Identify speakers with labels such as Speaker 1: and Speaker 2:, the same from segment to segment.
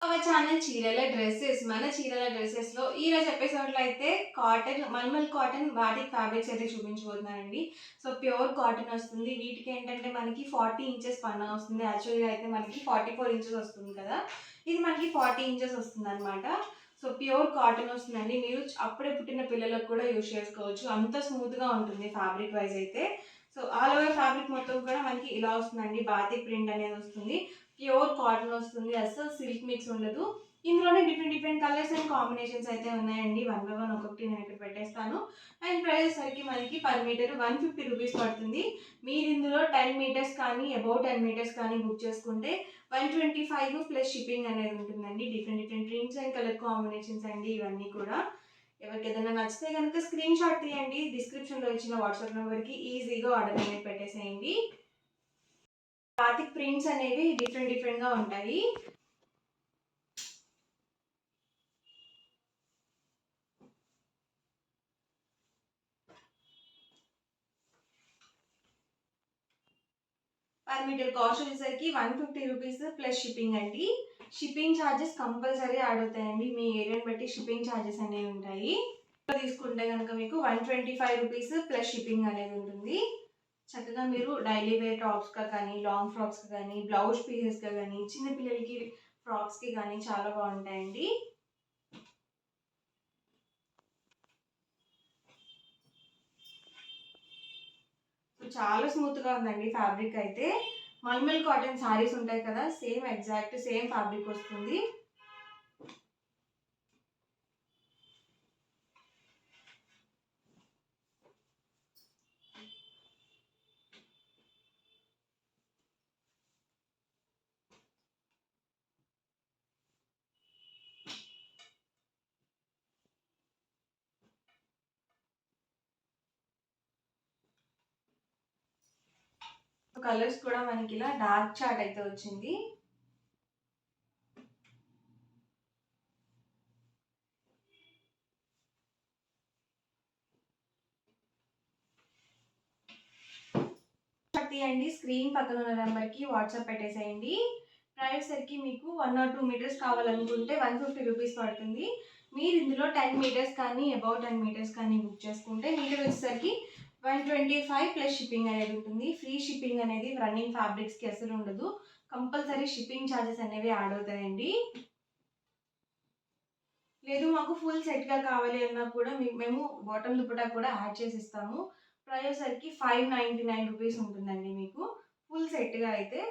Speaker 1: Hour channel చీరల dresses. మన చీరల డ్రెస్సెస్‌లో ఈరోజు ఎపిసోడ్‌లో అయితే మల్మల్ కాటన్ బాటిక్ ఫ్యాబ్రిక్స్ అయితే చూపించబోతున్నానండి. సో, ప్యూర్ కాటన్ వస్తుంది. వీటికేంటంటే మనకి 40 ఇంచెస్ పన్నా వస్తుంది. యాక్చువల్‌గా అయితే మనకి 44 ఇంచెస్ వస్తుంది కదా! ఇది మనకి 40 ఇంచెస్ వస్తుందనమాట. సో, ప్యూర్ కాటన్ వస్తుందండి. మీరు అప్పుడే పుట్టిన పిల్లలకు కూడా యూజ్ చేసుకోవచ్చు. అంత స్మూత్‌గా ఉంటుంది ఫ్యాబ్రిక్ వైస్ అయితే. సో, ఆల్ ఓవర్ ఫ్యాబ్రిక్ మొత్తం కూడా మనకి ఇలా వస్తుందండి. బాతిక్ ప్రింట్ అనేది వస్తుంది. ప్యూర్ కాటన్ వస్తుంది. అస్సలు సిల్క్ మిక్స్ ఉండదు. ఇందులోనే different different colours and combinations అయితే ఉన్నాయండి. వన్ బై వన్ ఒక్కొక్కటి నేను ఇక్కడ పెట్టేస్తాను. అండ్ ప్రైస్ సరికి మనకి పర్ మీటర్ 150 రూపీస్ పడుతుంది. మీరు ఇందులో 10 మీటర్స్ కానీ అబౌవ్ 10 మీటర్స్ కానీ బుక్ చేసుకుంటే 125 ప్లస్ షిప్పింగ్ అనేది ఉంటుందండి. Different different prints and colour combinations అండి ఇవన్నీ కూడా. ఎవరికి ఏదైనా నచ్చితే కనుక స్క్రీన్ షాట్ తీయండి. డిస్క్రిప్షన్లో ఇచ్చిన వాట్సాప్ నెంబర్కి ఈజీగా ఆర్డర్ అనేది పెట్టేసేయండి. బాతిక్ ప్రింట్స్ అనేవి డిఫరెంట్ డిఫరెంట్‌గా ఉంటాయి. పర్ మీటర్ కాస్ట్ వచ్చేసరికి 150 రూపీస్ ప్లస్ షిప్పింగ్ అండి. షిప్పింగ్ ఛార్జెస్ కంపల్సరీ యాడ్ అవుతాయండి. మీ ఏరియాని బట్టి షిప్పింగ్ ఛార్జెస్ అనేవి ఉంటాయి. తీసుకుంటే కనుక మీకు 125 రూపీస్ ప్లస్ షిప్పింగ్ అనేది ఉంటుంది. చక్కగా మీరు డైలీ వేర్ టాప్స్‌గా కానీ, లాంగ్ ఫ్రాక్స్‌గా కానీ, బ్లౌజ్ పీసెస్‌గా కానీ, చిన్న పిల్లలకి ఫ్రాక్స్‌కి కానీ చాలా బాగుంటాయండి. చాలా స్మూత్‌గా ఉందండి ఫ్యాబ్రిక్ అయితే. మల్మల్ కాటన్ శారీస్ ఉంటాయి కదా! సేమ్ ఎగ్జాక్ట్ సేమ్ ఫ్యాబ్రిక్ వస్తుంది. కలర్స్ కూడా మనకి ఇలా డార్క్ చాట్ అయితే వచ్చింది. తీయండి, స్క్రీన్ పక్కన ఉన్న నెంబర్కి వాట్సాప్ పెట్టేసేయండి. ప్రైస్ సరికి మీకు 1 ఆర్ 2 మీటర్స్ కావాలనుకుంటే 150 రూపీస్ పడుతుంది. మీరు ఇందులో 10 మీటర్స్ కానీ అబౌవ్ 10 మీటర్స్ కానీ బుక్ చేసుకుంటే మీటర్ వచ్చేసరికి 125 ప్లస్ షిప్పింగ్ అనేది ఉంటుంది. ఫ్రీ షిప్పింగ్ అనేది రన్నింగ్ ఫ్యాబ్రిక్స్కి అసలు ఉండదు. కంపల్సరీ షిప్పింగ్ ఛార్జెస్ అనేవి యాడ్ అవుతాయండి. లేదు మాకు ఫుల్ సెట్‌గా కావాలి అన్నా కూడా మేము బాటమ్ దుపట్టా కూడా యాడ్ చేసి ఇస్తాము. ప్రైస్ సరికి 599 రూపీస్ ఉంటుందండి మీకు. ఫుల్ సెట్‌గా అయితే.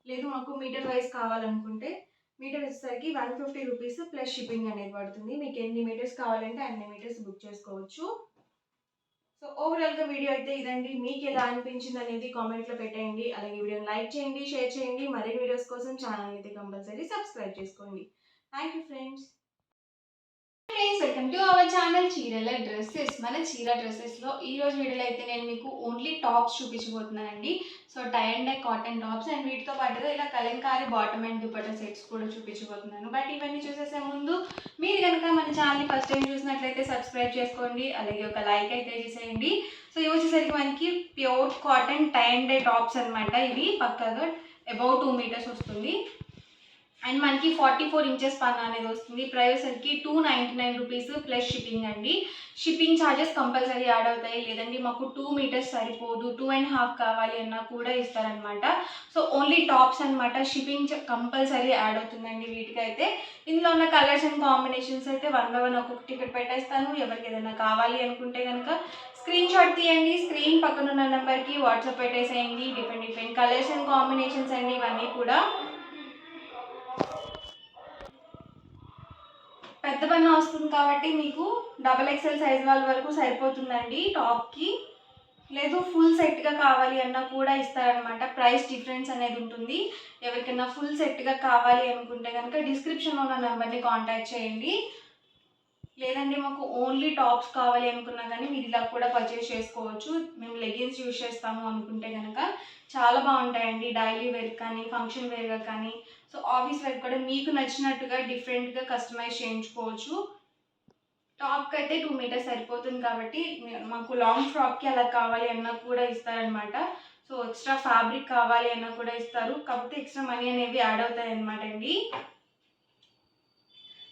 Speaker 1: లేదు మాకు మీటర్ వైస్ కావాలనుకుంటే మీటర్ వచ్చేసరికి 150 రూపీస్ ప్లస్ షిప్పింగ్ అనేది పడుతుంది. మీకు ఎన్ని మీటర్స్ కావాలంటే అన్ని మీటర్స్ బుక్ చేసుకోవచ్చు. సో ఓవరాల్‌గా వీడియో అయితే ఇదండి. మీకెలా అనిపించిందనేది కామెంట్‌లో పెట్టేయండి. అలాగే వీడియోని లైక్ చేయండి, షేర్ చేయండి. మరిన్ని వీడియోస్ కోసం ఛానల్‌ని అయితే కంపల్సరీ సబ్స్క్రైబ్ చేసుకోండి. Thank you friends. Friends, welcome to our channel చీరల డ్రెస్సెస్. మన చీర డ్రెస్సెస్లో ఈ రోజు వీడియోలో అయితే నేను మీకు ఓన్లీ టాప్స్ చూపించబోతున్నానండి. So tie and dye cotton tops and వీటితో పాటుగా ఇలా kalamkari bottom and dupatta sets కూడా చూపించబోతున్నాను. బట్ ఇవన్నీ చూసేసే ముందు మీరు కనుక మన ఛానల్ని ఫస్ట్ టైం చూసినట్లయితే సబ్స్క్రైబ్ చేసుకోండి. అలాగే ఒక లైక్ అయితే చేసేయండి. సో ఇవి వచ్చేసరికి మనకి pure cotton tie and dye tops అనమాట. ఇవి పక్కాగా అబౌవ్ 2 మీటర్స్ వస్తుంది. అండ్ మనకి 44 ఇంచెస్ పన్నా అనేది వస్తుంది. ప్రైస్ సరికి 299 రూపీస్ ప్లస్ షిప్పింగ్ అండి. షిప్పింగ్ ఛార్జెస్ కంపల్సరీ యాడ్ అవుతాయి. లేదండి మాకు 2 మీటర్స్ సరిపోదు, 2.5 కావాలి అన్నా కూడా ఇస్తారనమాట. సో ఓన్లీ టాప్స్ అనమాట. షిప్పింగ్ కంపల్సరీ యాడ్ అవుతుందండి వీటికైతే. ఇందులో ఉన్న కలర్స్ అండ్ కాంబినేషన్స్ అయితే వన్ బై వన్ ఒక్కొక్కటి ఇక్కడ పెట్టేస్తాను. ఎవరికి ఏదైనా కావాలి అనుకుంటే కనుక స్క్రీన్ షాట్ తీయండి. స్క్రీన్ పక్కన ఉన్న నెంబర్కి వాట్సాప్ పెట్టేసేయండి. Different different colours and combinations అండి ఇవన్నీ కూడా. పెద్ద పన్నా వస్తుంది కాబట్టి మీకు డబల్ ఎక్స్ఎల్ సైజ్ వాళ్ళ వరకు సరిపోతుందండి టాప్కి. లేదు ఫుల్ సెట్గా కావాలి అన్నా కూడా ఇస్తారనమాట. ప్రైస్ డిఫరెన్స్ అనేది ఉంటుంది. ఎవరికైనా ఫుల్ సెట్గా కావాలి అనుకుంటే కనుక డిస్క్రిప్షన్లో ఉన్న నెంబర్ని కాంటాక్ట్ చేయండి. లేదండి మాకు ఓన్లీ టాప్స్ కావాలి అనుకున్నా కానీ మీరు ఇలా కూడా పర్చేస్ చేసుకోవచ్చు. మేము లెగిన్స్ యూజ్ చేస్తాము అనుకుంటే కనుక చాలా బాగుంటాయండి. డైలీ వేర్ కానీ ఫంక్షన్ వేర్గా కానీ, సో ఆఫీస్ వేర్ కూడా మీకు నచ్చినట్టుగా డిఫరెంట్గా కస్టమైజ్ చేయించుకోవచ్చు. టాప్కి అయితే 2 మీటర్స్ సరిపోతుంది కాబట్టి మాకు లాంగ్ ఫ్రాక్కి అలా కావాలి అన్నా కూడా ఇస్తారనమాట. సో ఎక్స్ట్రా ఫ్యాబ్రిక్ కావాలి అన్నా కూడా ఇస్తారు. కాకపోతే ఎక్స్ట్రా మనీ అనేవి యాడ్ అవుతాయి అనమాట అండి.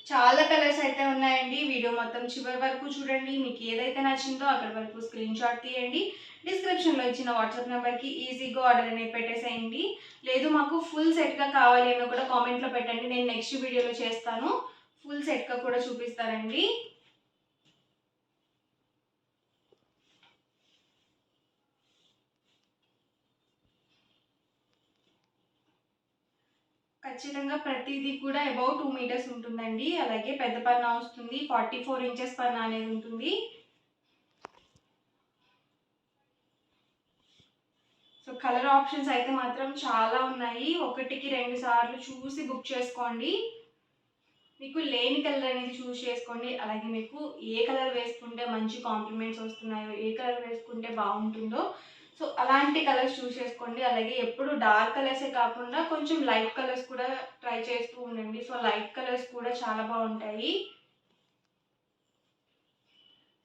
Speaker 1: చాలా కలర్స్ అయితే ఉన్నాయండి. వీడియో మొత్తం చివరి వరకు చూడండి. మీకు ఏదైతే నచ్చిందో అక్కడి వరకు స్క్రీన్ షాట్ తీయండి. డిస్క్రిప్షన్లో ఇచ్చిన వాట్సాప్ నెంబర్కి ఈజీగా ఆర్డర్ అనేది పెట్టేసేయండి. లేదు మాకు ఫుల్ సెట్గా కావాలి అని కూడా కామెంట్లో పెట్టండి. నేను నెక్స్ట్ వీడియోలో చేస్తాను, ఫుల్ సెట్గా కూడా చూపిస్తానండి. ఖచ్చితంగా ప్రతిదీ కూడా అబౌట్ 2 మీటర్స్ ఉంటుందండి. అలాగే పెద్ద పన్నా వస్తుంది, 44 ఇంచెస్ పన్నా అనేది ఉంటుంది. సో కలర్ ఆప్షన్స్ అయితే మాత్రం చాలా ఉన్నాయి. ఒకటికి 2 సార్లు చూసి బుక్ చేసుకోండి. మీకు లేని కలర్ అనేది చూస్ చేసుకోండి. అలాగే మీకు ఏ కలర్ వేసుకుంటే మంచి కాంప్లిమెంట్స్ వస్తున్నాయో, ఏ కలర్ వేసుకుంటే బాగుంటుందో, సో అలాంటి కలర్స్ చూస్ చేసుకోండి. అలాగే ఎప్పుడు డార్క్ కలర్సే కాకుండా కొంచెం లైట్ కలర్స్ కూడా ట్రై చేస్తూ ఉండండి. సో లైట్ కలర్స్ కూడా చాలా బాగుంటాయి.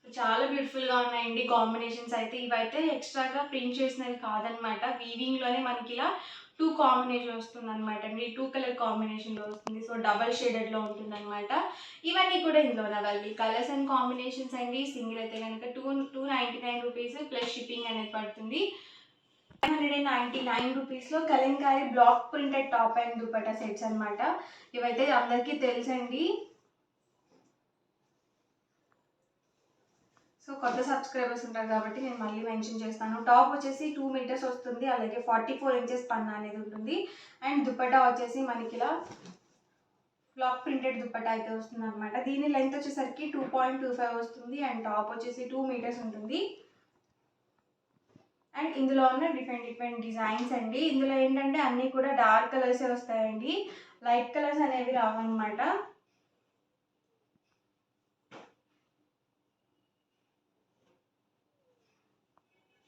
Speaker 1: చాలా బ్యూటిఫుల్గా ఉన్నాయండి కాంబినేషన్స్ అయితే. ఇవైతే ఎక్స్ట్రాగా ప్రింట్ చేసినవి కాదనమాట. వీవింగ్లోనే మనకి ఇలా 2 కాంబినేషన్ వస్తుందన్నమాట అండి. 2 కలర్ కాంబినేషన్లో వస్తుంది. సో డబల్ షేడెడ్లో ఉంటుందన్నమాట. ఇవన్నీ కూడా ఇందులోనే అవైలబుల్ కలర్స్ అండ్ కాంబినేషన్స్ అండి. సింగిల్ అయితే కనుక 299 రూపీస్ ప్లస్ షిప్పింగ్ అనేది పడుతుంది. 199 రూపీస్లో Kalamkari block printed top and dupatta sets అనమాట. ఇవైతే అందరికీ తెలుసండి. సో కొత్త సబ్స్క్రైబర్స్ ఉంటారు కాబట్టి నేను మళ్ళీ మెన్షన్ చేస్తాను. టాప్ వచ్చేసి 2 మీటర్స్ వస్తుంది. అలాగే 44 ఇంచెస్ పన్నా అనేది ఉంటుంది. అండ్ దుపట్టా వచ్చేసి మనకి ఇలా బ్లాక్ ప్రింటెడ్ దుపట్టా అయితే వస్తుంది అనమాట. దీని లెంత్ వచ్చేసరికి 2.25 వస్తుంది. అండ్ టాప్ వచ్చేసి 2 మీటర్స్ ఉంటుంది. అండ్ ఇందులో ఉన్న డిఫరెంట్ డిజైన్స్ అండి. ఇందులో ఏంటంటే అన్నీ కూడా డార్క్ కలర్సే వస్తాయండి, లైట్ కలర్స్ అనేవి రావన్నమాట.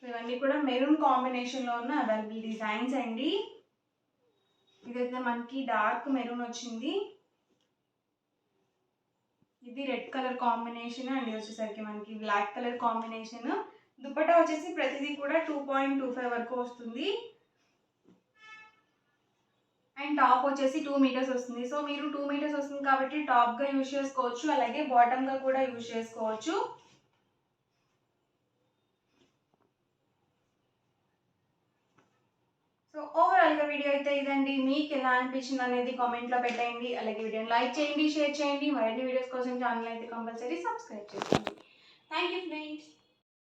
Speaker 1: ఇవన్నీ కూడా మెరూన్ కాంబినేషన్లో ఉన్న అవైలబుల్ డిజైన్స్ అండి. ఇదైతే మనకి డార్క్ మెరూన్ వచ్చింది. ఇది రెడ్ కలర్ కాంబినేషన్ అండ్ ఇది వచ్చేసరికి మనకి బ్లాక్ కలర్ కాంబినేషన్. దుపట్టా వచ్చేసి ప్రతిదీ కూడా 2.25 వరకు వస్తుంది. అండ్ టాప్ వచ్చేసి 2 మీటర్స్ వస్తుంది. సో మీరు 2 మీటర్స్ వస్తుంది కాబట్టి టాప్గా యూజ్ చేసుకోవచ్చు, అలాగే బాటమ్గా కూడా యూజ్ చేసుకోవచ్చు. సో ఓవరాల్గా వీడియో అయితే ఇదండి. మీకు ఎలా అనిపించింది అనేది కామెంట్లో పెట్టండి. అలాగే వీడియోని లైక్ చేయండి, షేర్ చేయండి. మరిన్ని వీడియోస్ కోసం ఛానల్ అయితే కంపల్సరీ సబ్స్క్రైబ్ చేసుకోండి. Thank you friends.